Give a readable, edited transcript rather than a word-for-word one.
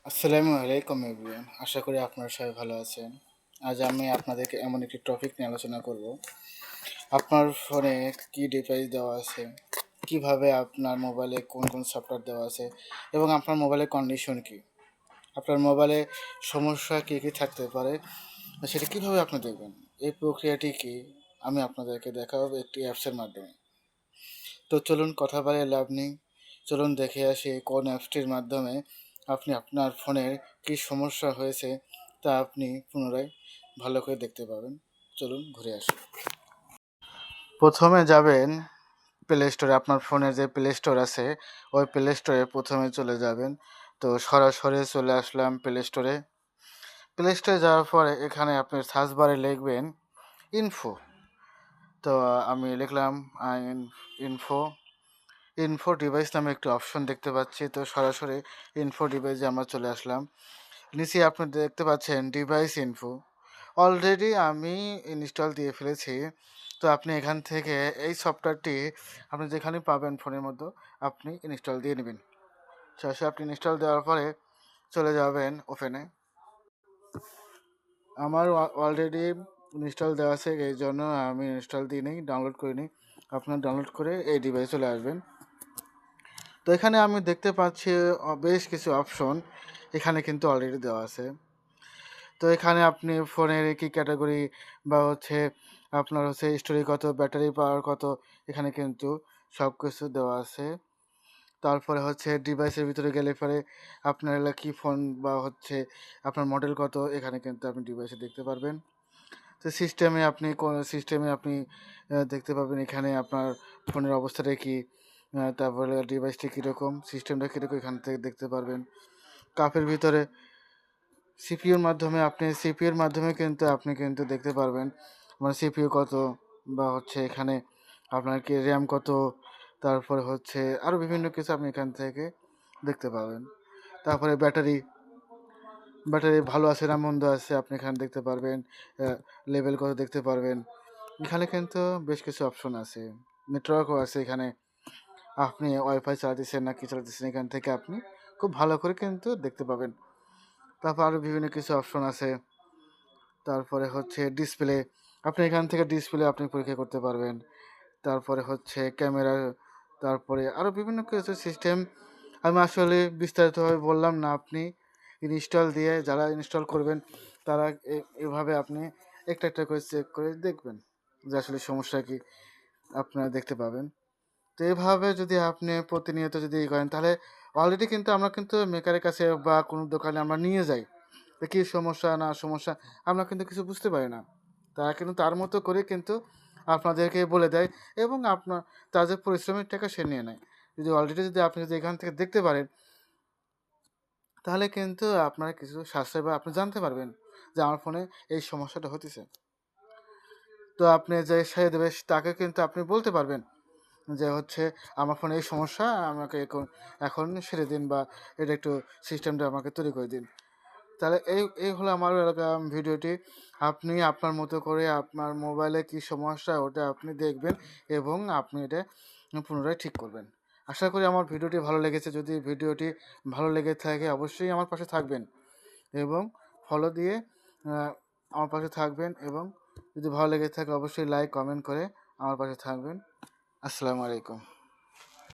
আসসালামু আলাইকুম এভরিওয়ান, আশা করি আপনারা সবাই ভালো আছেন। আজ আমি আপনাদেরকে এমন একটি টপিক নিয়ে আলোচনা করব। আপনার ফোনে কি ডিভাইস দেওয়া আছে, কিভাবে আপনার মোবাইলে কোন কোন সফটওয়্যার দেওয়া আছে এবং আপনার মোবাইলের কন্ডিশন কি, আপনার মোবাইলে সমস্যা কী কী থাকতে পারে সেটা কীভাবে আপনি দেখবেন, এই প্রক্রিয়াটি কি আমি আপনাদেরকে দেখাবো একটি অ্যাপসের মাধ্যমে। তো চলুন কথা বলে লাভ নেই, চলুন দেখে আসি কোন অ্যাপসটির মাধ্যমে আপনি আপনার ফোনের কী সমস্যা হয়েছে তা আপনি পুনরায় ভালো করে দেখতে পাবেন। চলুন ঘুরে আসি। প্রথমে যাবেন প্লে স্টোরে, আপনার ফোনের যে প্লে স্টোর আছে ওই প্লে স্টোরে প্রথমে চলে যাবেন। তো সরাসরি চলে আসলাম প্লে স্টোরে। প্লে স্টোরে যাওয়ার পরে এখানে আপনি সার্চ বারে লিখবেন ইনফো। তো আমি লিখলাম ইনফো ইনফো ডিভাইস নামে একটি অপশন দেখতে পাচ্ছি। তো সরাসরি ইনফো ডিভাইসে আমরা চলে আসলাম। নিচে আপনি দেখতে পাচ্ছেন ডিভাইস ইনফো, অলরেডি আমি ইনস্টল দিয়ে ফেলেছি। তো আপনি এখান থেকে এই সফটওয়্যারটি আপনি যেখানে পাবেন ফোনের মধ্যে আপনি ইনস্টল দিয়ে নেবেন। সরাসরি আপনি ইনস্টল দেওয়ার পরে চলে যাবেন ওপেনে। আমার অলরেডি ইনস্টল দেওয়া আছে, এই জন্য আমি ইনস্টল দিই নিই, ডাউনলোড করে নিই। আপনার ডাউনলোড করে এই ডিভাইসে চলে আসবেন। তো এখানে আমি দেখতে পাচ্ছি বেশ কিছু অপশন এখানে কিন্তু অলরেডি দেওয়া আছে। তো এখানে আপনি ফোনের কী ক্যাটাগরি বা আপনার স্টোরেজ কত, ব্যাটারি পাওয়ার কত, এখানে কিন্তু সব কিছু দেওয়া আছে। তারপরে ডিভাইসের ভিতরে গেলে পরে আপনার কী ফোন বা আপনার মডেল কত, এখানে কিন্তু আপনি ডিভাইসে দেখতে পারবেন। তো কোন সিস্টেমে আপনি দেখতে পাবেন এখানে আপনার ফোনের অবস্থাটা কী, তারপরে ডিভাইসটি কীরকম, সিস্টেমটা কীরকম, এখান থেকে দেখতে পারবেন। কাপের ভিতরে সিপিইউর মাধ্যমে কিন্তু আপনি দেখতে পারবেন মানে সিপিইউ কত, বা এখানে আপনার কি র্যাম কত, তারপরে আরও বিভিন্ন কিছু আপনি এখান থেকে দেখতে পাবেন। তারপরে ব্যাটারি ভালো আছে না মন্দ আছে আপনি এখানে দেখতে পারবেন, লেভেল কত দেখতে পারবেন। এখানে কিন্তু বেশ কিছু অপশন আছে, নেটওয়ার্কও আছে এখানে, আপনি ওয়াইফাই চালাতেছেন না কি চালাতেছেন এখান থেকে আপনি খুব ভালো করে কিন্তু দেখতে পাবেন। তারপর আরও বিভিন্ন কিছু অপশন আছে। তারপরে ডিসপ্লে, আপনি এখান থেকে ডিসপ্লে আপনি পরীক্ষা করতে পারবেন। তারপরে ক্যামেরা, তারপরে আরও বিভিন্ন কিছু সিস্টেম আমি আসলে বিস্তারিতভাবে বললাম না। আপনি যারা ইনস্টল করবেন তারা এভাবে আপনি একটা একটা করে চেক করে দেখবেন যে আসলে সমস্যা কি আপনারা দেখতে পাবেন। তো এভাবে যদি আপনি প্রতিনিয়ত যদি করেন তাহলে অলরেডি কিন্তু আমরা মেকারের কাছে বা কোনো দোকানে আমরা নিয়ে যাই, কী সমস্যা না সমস্যা আমরা কিন্তু কিছু বুঝতে পারি না। তারা কিন্তু তার মতো করে কিন্তু আপনাদেরকে বলে দেয় এবং তাদের পরিশ্রমের টাকা সে নিয়ে নেয়। যদি আপনি এখান থেকে দেখতে পারেন তাহলে কিন্তু আপনার কিছু সাশ্রয় বা আপনি জানতে পারবেন যে আমার ফোনে এই সমস্যাটা হতেছে। তো আপনি যে সারিয়ে দেবে তাকে কিন্তু আপনি বলতে পারবেন যে আমার ফোনে এই সমস্যা, আমাকে এখন সেরে দিন বা এটা একটু সিস্টেমটা আমাকে তৈরি করে দিন। তাহলে এই হলো আমার ভিডিওটি। আপনি আপনার মতো করে আপনার মোবাইলে কী সমস্যা ওটা আপনি দেখবেন এবং আপনি এটা পুনরায় ঠিক করবেন। আশা করি আমার ভিডিওটি ভালো লেগেছে। যদি ভিডিওটি ভালো লেগে থাকে অবশ্যই আমার পাশে থাকবেন এবং ফলো দিয়ে আমার পাশে থাকবেন, এবং যদি ভালো লেগে থাকে অবশ্যই লাইক কমেন্ট করে আমার পাশে থাকবেন। আসসালামু আলাইকুম।